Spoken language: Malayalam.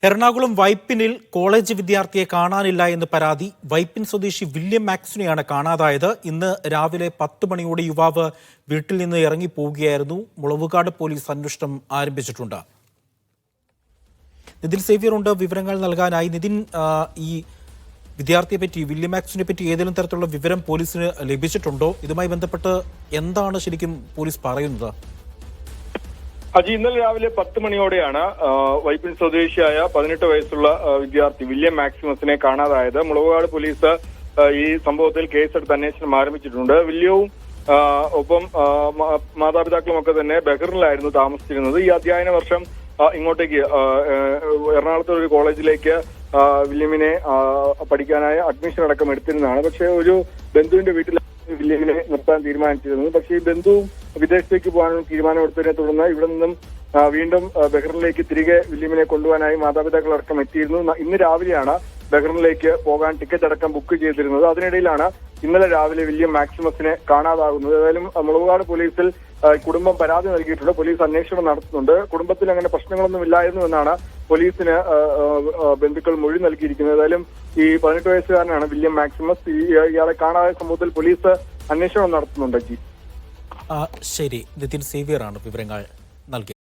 എറണാകുളം വൈപ്പിനിൽ കോളേജ് വിദ്യാർത്ഥിയെ കാണാനില്ല എന്ന് പരാതി. വൈപ്പിൻ സ്വദേശി വില്യം മാക്സിനെയാണ് കാണാതായത്. ഇന്ന് രാവിലെ 10 മണിയോടെ യുവാവ് വീട്ടിൽ നിന്ന് ഇറങ്ങിപ്പോവുകയായിരുന്നു. മുളവുകാട് പോലീസ് അന്വേഷണം ആരംഭിച്ചിട്ടുണ്ട്. നിതിൻ സേവ്യർ ഉണ്ട് വിവരങ്ങൾ നൽകാനായി. നിതിൻ, ഈ വിദ്യാർത്ഥിയെ പറ്റി, വില്യം മാക്സിനെ പറ്റി ഏതെങ്കിലും തരത്തിലുള്ള വിവരം പോലീസിന് ലഭിച്ചിട്ടുണ്ടോ? ഇതുമായി ബന്ധപ്പെട്ട് എന്താണ് ശരിക്കും പോലീസ് പറയുന്നത്? അജി, ഇന്നലെ രാവിലെ 10 മണിയോടെയാണ് വൈപ്പിൻ സ്വദേശിയായ 18 വയസ്സുള്ള വിദ്യാർത്ഥി വില്യം മാക്സിമസിനെ കാണാതായത്. മുളവുകാട് പോലീസ് ഈ സംഭവത്തിൽ കേസെടുത്ത് അന്വേഷണം ആരംഭിച്ചിട്ടുണ്ട്. വില്യവും ഒപ്പം മാതാപിതാക്കളും ഒക്കെ തന്നെ ബഹ്റിനിലായിരുന്നു താമസിച്ചിരുന്നത്. ഈ അധ്യയന വർഷം ഇങ്ങോട്ടേക്ക് എറണാകുളത്തെ ഒരു കോളേജിലേക്ക് വില്യമിനെ പഠിക്കാനായി അഡ്മിഷൻ അടക്കം എടുത്തിരുന്നതാണ്. പക്ഷേ ഒരു ബന്ധുവിന്റെ വീട്ടിൽ വില്യമിനെ നിർത്താൻ തീരുമാനിച്ചിരുന്നത്. പക്ഷേ ഈ ബന്ധുവും വിദേശത്തേക്ക് പോകാൻ തീരുമാനമെടുത്തതിനെ തുടർന്ന് ഇവിടെ നിന്നും വീണ്ടും ബഹ്റിനിലേക്ക് തിരികെ വില്യമിനെ കൊണ്ടുപോകാനായി മാതാപിതാക്കളടക്കം എത്തിയിരുന്നു. ഇന്ന് രാവിലെയാണ് ബഹ്റിനിലേക്ക് പോകാൻ ടിക്കറ്റ് അടക്കം ബുക്ക് ചെയ്തിരുന്നത്. അതിനിടയിലാണ് ഇന്നലെ രാവിലെ വില്യം മാക്സിമസിനെ കാണാതാകുന്നത്. ഏതായാലും മുളവുകാട് പോലീസിൽ കുടുംബം പരാതി നൽകിയിട്ടുണ്ട്. പോലീസ് അന്വേഷണം നടത്തുന്നുണ്ട്. കുടുംബത്തിൽ അങ്ങനെ പ്രശ്നങ്ങളൊന്നും ഇല്ലായിരുന്നു എന്നാണ് പോലീസിന് ബന്ധുക്കൾ മൊഴി നൽകിയിരിക്കുന്നത്. ഏതായാലും ഈ 18 വയസ്സുകാരനാണ് വില്യം മാക്സിമസ്. ഇയാളെ കാണാതെ സംഭവത്തിൽ പോലീസ് അന്വേഷണം നടത്തുന്നുണ്ട്. ശരി, നിതിൻ സേവ്യറാണ് വിവരങ്ങൾ നൽകിയത്.